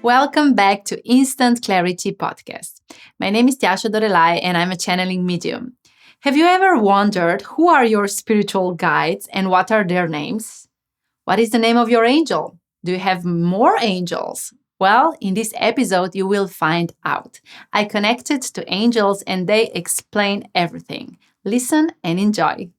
Welcome back to Instant Clarity Podcast. My name is Tjaša Dorelay and I'm a channeling medium. Have you ever wondered who are your spiritual guides and what are their names? What is the name of your angel? Do you have more angels? Well, in this episode, you will find out. I connected to angels and they explain everything. Listen and enjoy.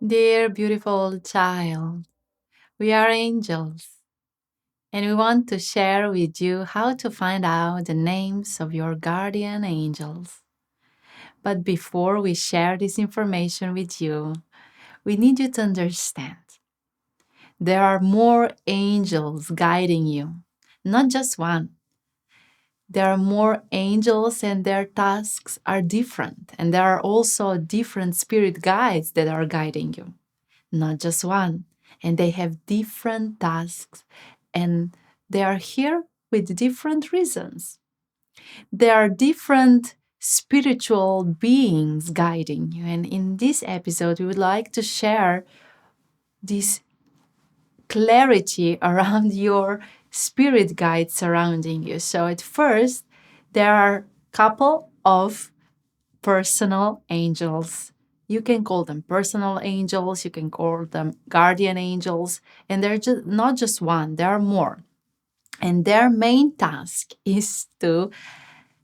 Dear beautiful child, we are angels. And we want to share with you how to find out the names of your guardian angels. But before we share this information with you, we need you to understand there are more angels guiding you, not just one. There are more angels and their tasks are different. And there are also different spirit guides that are guiding you, not just one. And they have different tasks and they are here with different reasons. There are different spiritual beings guiding you. And in this episode, we would like to share this clarity around your spirit guides surrounding you. So at first, there are a couple of personal angels. You can call them personal angels, you can call them guardian angels, and they're just not just one, there are more. And their main task is to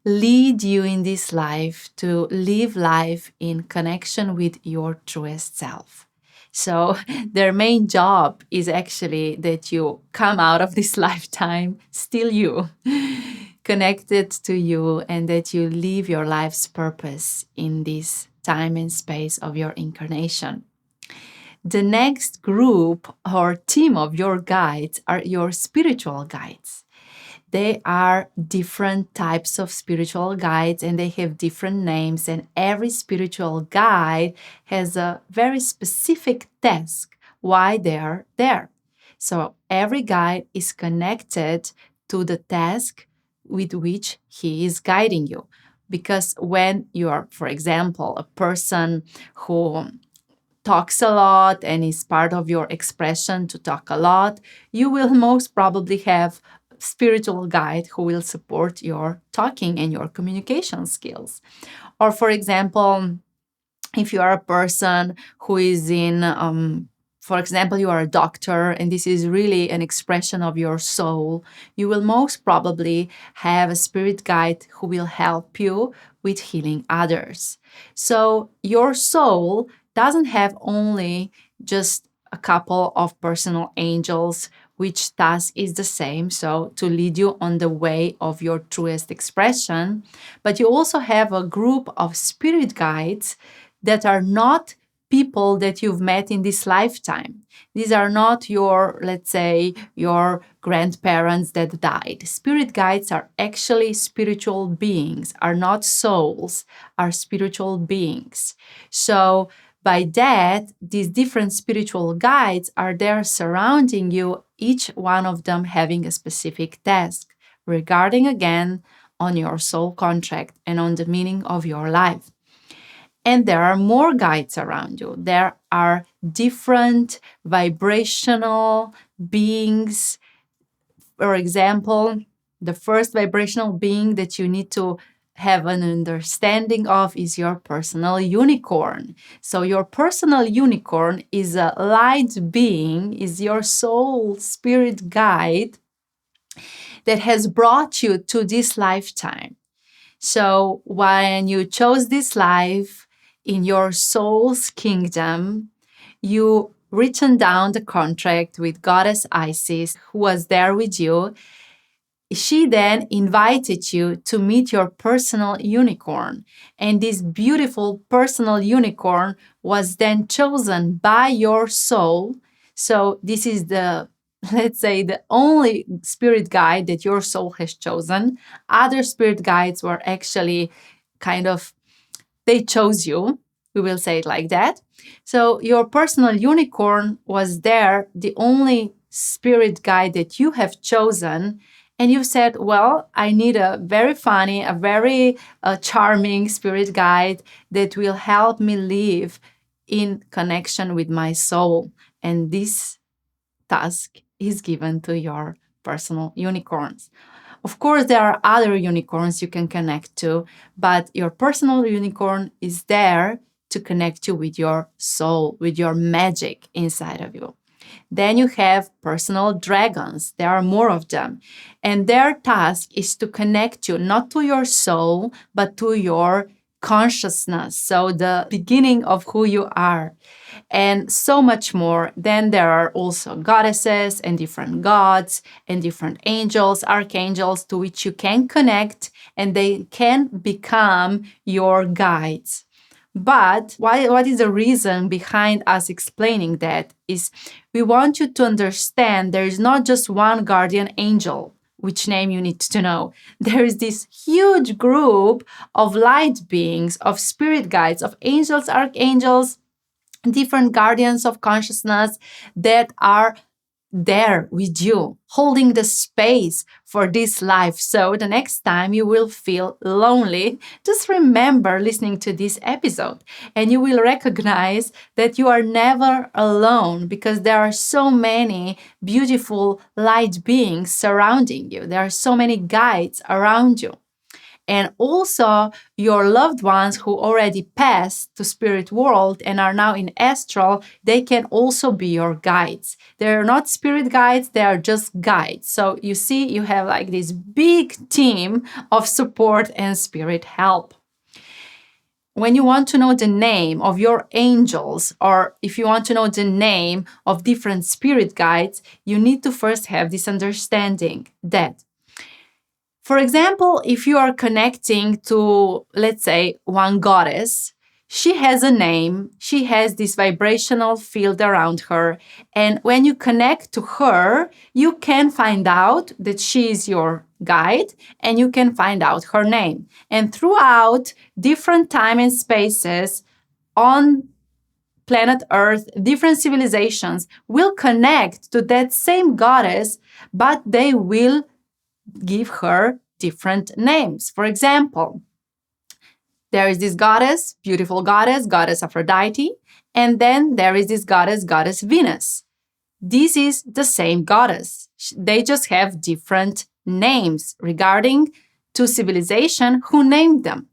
lead you in this life, to live life in connection with your truest self. So, their main job is actually that you come out of this lifetime still you, connected to you, and that you live your life's purpose in this time and space of your incarnation. The next group or team of your guides are your spiritual guides. They are different types of spiritual guides and they have different names, and every spiritual guide has a very specific task why they are there. So every guide is connected to the task with which he is guiding you. Because when you are, for example, a person who talks a lot and is part of your expression to talk a lot, you will most probably have a spiritual guide who will support your talking and your communication skills. Or for example, if you are a person who is for example, you are a doctor and this is really an expression of your soul, you will most probably have a spirit guide who will help you with healing others. So your soul doesn't have only just a couple of personal angels, which task is the same, so to lead you on the way of your truest expression, but you also have a group of spirit guides that are not people that you've met in this lifetime. These are not your, let's say, your grandparents that died. Spirit guides are actually spiritual beings, are not souls, are spiritual beings. So by that, these different spiritual guides are there surrounding you, each one of them having a specific task regarding, again, on your soul contract and on the meaning of your life. And there are more guides around you. There are different vibrational beings. For example, the first vibrational being that you need to have an understanding of is your personal unicorn. So your personal unicorn is a light being, is your soul spirit guide that has brought you to this lifetime. So when you chose this life in your soul's kingdom, you written down the contract with Goddess Isis, who was there with you. She then invited you to meet your personal unicorn. And this beautiful personal unicorn was then chosen by your soul. So this is the, let's say, the only spirit guide that your soul has chosen. Other spirit guides were actually kind of, they chose you. We will say it like that. So your personal unicorn was there, the only spirit guide that you have chosen, And you said, well, I need a very funny, a very charming spirit guide that will help me live in connection with my soul. And this task is given to your personal unicorns. Of course, there are other unicorns you can connect to, but your personal unicorn is there to connect you with your soul, with your magic inside of you. Then you have personal dragons. There are more of them. And their task is to connect you not to your soul, but to your consciousness. So the beginning of who you are. And so much more. Then there are also goddesses and different gods and different angels, archangels to which you can connect, and they can become your guides. But what is the reason behind us explaining that is we want you to understand there is not just one guardian angel, which name you need to know. There is this huge group of light beings, of spirit guides, of angels, archangels, different guardians of consciousness that are there with you, holding the space for this life. So the next time you will feel lonely, just remember listening to this episode and you will recognize that you are never alone because there are so many beautiful light beings surrounding you. There are so many guides around you. And also your loved ones who already passed to spirit world and are now in astral, they can also be your guides. They're not spirit guides, they are just guides. So you see, you have like this big team of support and spirit help. When you want to know the name of your angels, or if you want to know the name of different spirit guides, you need to first have this understanding that, for example, if you are connecting to, let's say, one goddess, she has a name, she has this vibrational field around her. And when you connect to her, you can find out that she is your guide and you can find out her name. And throughout different time and spaces on planet Earth, different civilizations will connect to that same goddess, but they will give her different names. For example, there is this goddess, beautiful goddess, goddess Aphrodite, and then there is this goddess, goddess Venus. This is the same goddess. They just have different names regarding to civilization who named them.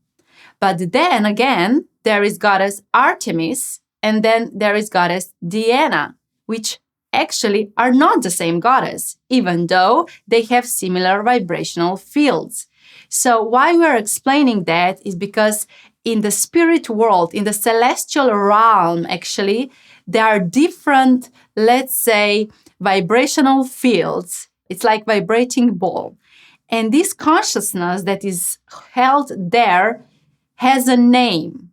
But then again, there is goddess Artemis, and then there is goddess Diana, which actually are not the same goddess, even though they have similar vibrational fields. So why we're explaining that is because in the spirit world, in the celestial realm, actually, there are different, let's say, vibrational fields. It's like vibrating ball. And this consciousness that is held there has a name.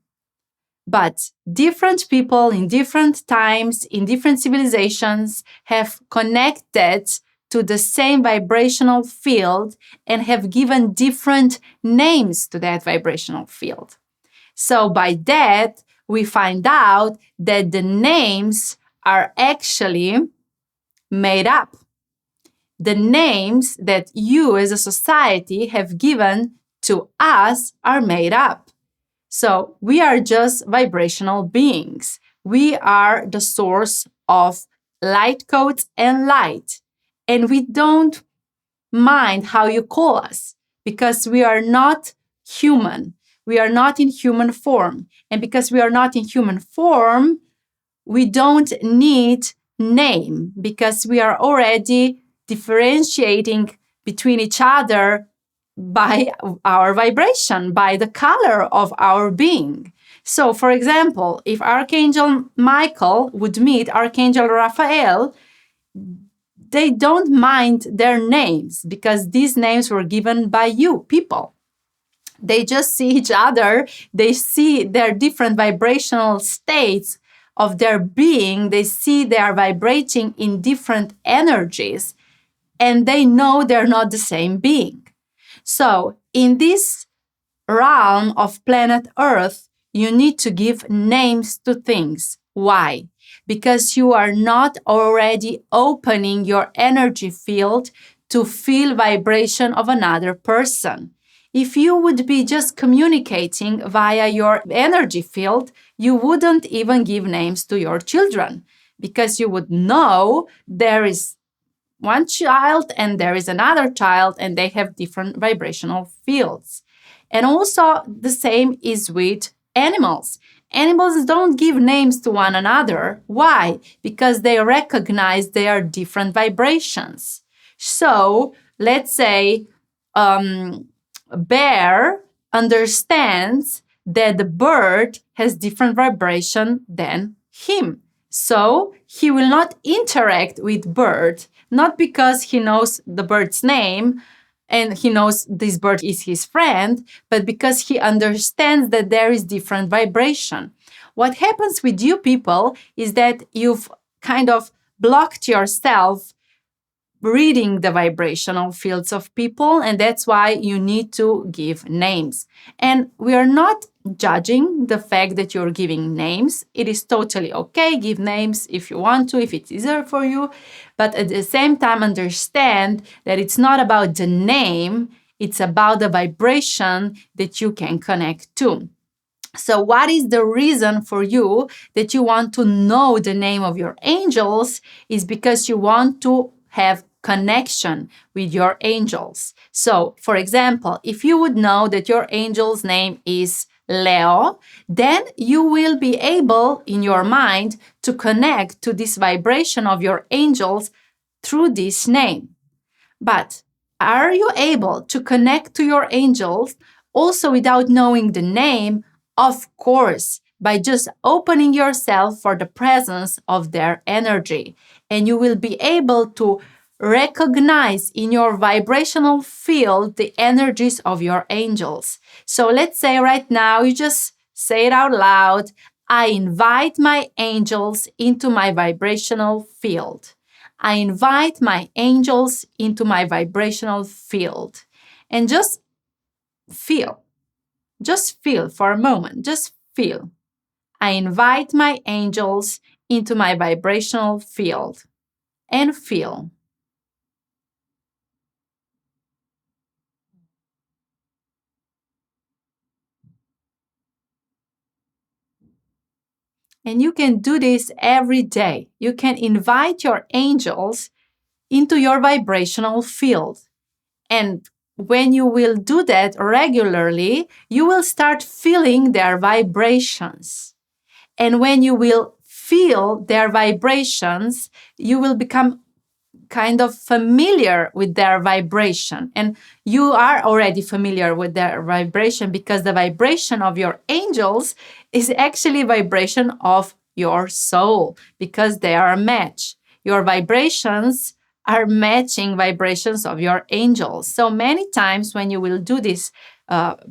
But different people in different times, in different civilizations, have connected to the same vibrational field and have given different names to that vibrational field. So by that, we find out that the names are actually made up. The names that you as a society have given to us are made up. So we are just vibrational beings. We are the source of light codes and light. And we don't mind how you call us because we are not human. We are not in human form. And because we are not in human form, we don't need name because we are already differentiating between each other by our vibration, by the color of our being. So, for example, if Archangel Michael would meet Archangel Raphael, they don't mind their names because these names were given by you, people. They just see each other, they see their different vibrational states of their being, they see they are vibrating in different energies, and they know they're not the same being. So, in this realm of planet Earth, you need to give names to things. Why? Because you are not already opening your energy field to feel vibration of another person. If you would be just communicating via your energy field, you wouldn't even give names to your children because you would know there is one child and there is another child and they have different vibrational fields. And also the same is with animals. Animals don't give names to one another. Why? Because they recognize their different vibrations. So let's say a bear understands that the bird has different vibration than him. So he will not interact with bird, not because he knows the bird's name and he knows this bird is his friend, but because he understands that there is different vibration. What happens with you people is that you've kind of blocked yourself reading the vibrational fields of people, and that's why you need to give names. And we are not judging the fact that you're giving names. It is totally okay. Give names if you want to, if it's easier for you. But at the same time, understand that it's not about the name, it's about the vibration that you can connect to. So, what is the reason for you that you want to know the name of your angels? Is because you want to have connection with your angels. So, for example, if you would know that your angel's name is Leo, then you will be able in your mind to connect to this vibration of your angels through this name. But are you able to connect to your angels also without knowing the name? Of course, by just opening yourself for the presence of their energy. And you will be able to recognize in your vibrational field the energies of your angels. So let's say right now you just say it out loud. I invite my angels into my vibrational field. I invite my angels into my vibrational field. And just feel. Just feel for a moment. Just feel. I invite my angels into my vibrational field. And feel. And you can do this every day. You can invite your angels into your vibrational field. And when you will do that regularly, you will start feeling their vibrations. And when you will feel their vibrations, you will become kind of familiar with their vibration. And you are already familiar with their vibration because the vibration of your angels is actually vibration of your soul because they are a match. Your vibrations are matching vibrations of your angels. So many times when you will do this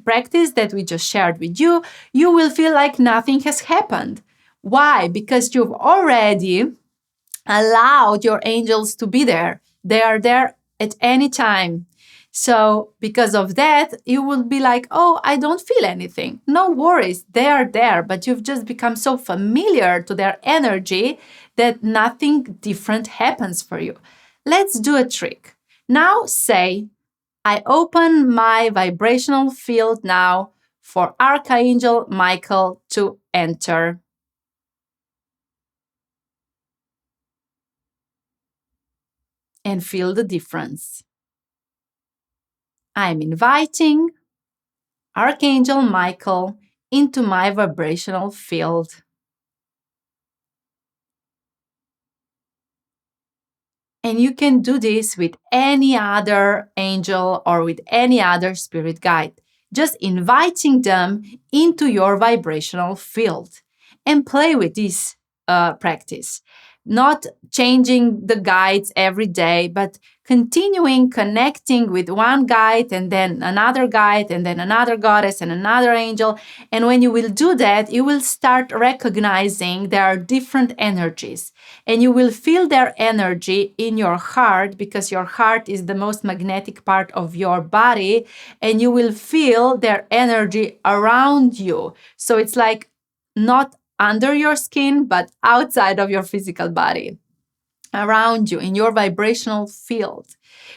practice that we just shared with you, you will feel like nothing has happened. Why? Because you've already allowed your angels to be there. They are there at any time. So because of that, you will be like, oh, I don't feel anything. No worries, they are there, but you've just become so familiar to their energy that nothing different happens for you. Let's do a trick. Now say, I open my vibrational field now for Archangel Michael to enter. And feel the difference. I'm inviting Archangel Michael into my vibrational field. And you can do this with any other angel or with any other spirit guide. Just inviting them into your vibrational field and play with this practice. Not changing the guides every day, but continuing connecting with one guide and then another guide and then another goddess and another angel. And when you will do that, you will start recognizing there are different energies and you will feel their energy in your heart because your heart is the most magnetic part of your body and you will feel their energy around you. So it's like not under your skin, but outside of your physical body. around you in your vibrational field.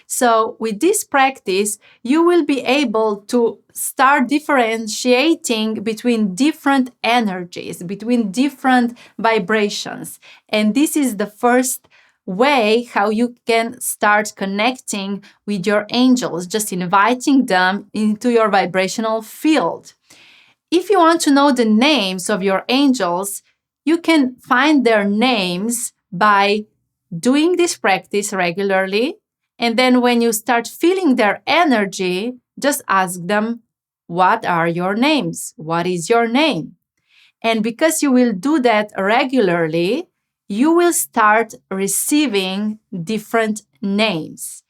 So with this practice, you will be able to start differentiating between different energies, between different vibrations. And this is the first way how you can start connecting with your angels, just inviting them into your vibrational field. If you want to know the names of your angels, you can find their names by doing this practice regularly. And then when you start feeling their energy, just ask them, what are your names? What is your name? And because you will do that regularly, you will start receiving different names.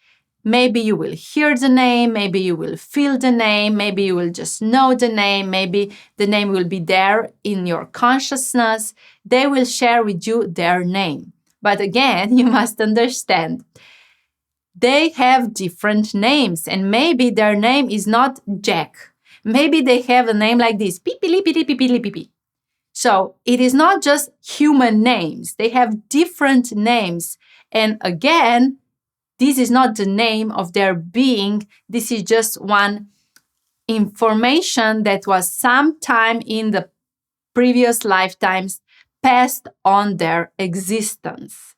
Maybe you will hear the name, maybe you will feel the name, maybe you will just know the name, maybe the name will be there in your consciousness. They will share with you their name. But again, you must understand, they have different names, and maybe their name is not Jack. Maybe they have a name like this, Pipi. So it is not just human names. They have different names. And again, this is not the name of their being. This is just one information that was sometime in the previous lifetimes passed on their existence.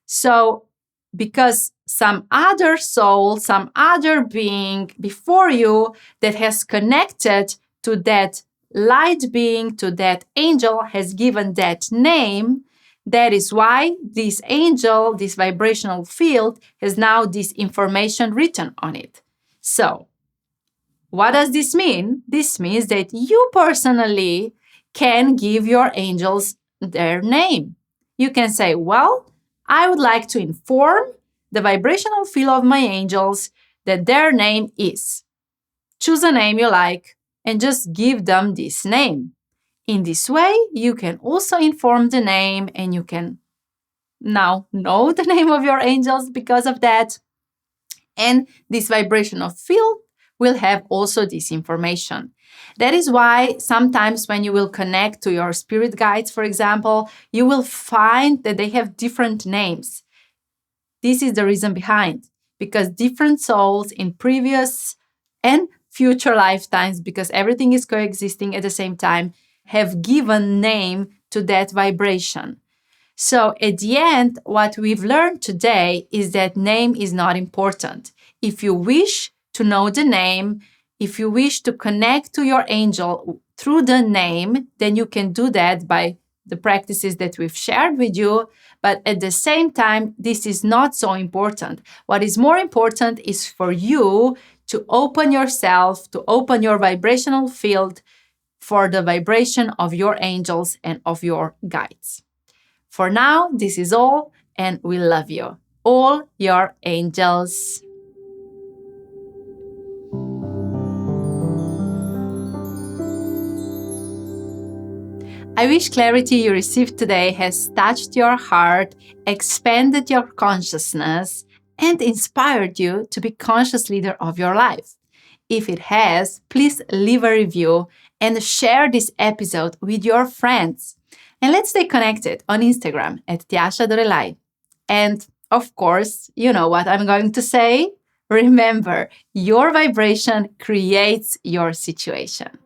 So because some other soul, some other being before you that has connected to that light being, to that angel, has given that name, that is why this angel, this vibrational field, has now this information written on it. So, what does this mean? This means that you personally can give your angels their name. You can say, well, I would like to inform the vibrational field of my angels that their name is. Choose a name you like and just give them this name. In this way, you can also inform the name, and you can now know the name of your angels because of that. And this vibrational field will have also this information. That is why sometimes when you will connect to your spirit guides, for example, you will find that they have different names. This is the reason behind, because different souls in previous and future lifetimes, because everything is coexisting at the same time, have given name to that vibration. So at the end, what we've learned today is that name is not important. If you wish to know the name, if you wish to connect to your angel through the name, then you can do that by the practices that we've shared with you. But at the same time, this is not so important. What is more important is for you to open yourself, to open your vibrational field for the vibration of your angels and of your guides. For now, this is all, and we love you. All your angels. I wish clarity you received today has touched your heart, expanded your consciousness, and inspired you to be conscious leader of your life. If it has, please leave a review and share this episode with your friends. And let's stay connected on Instagram at Tjaša Dorelay. And of course, you know what I'm going to say. Remember, your vibration creates your situation.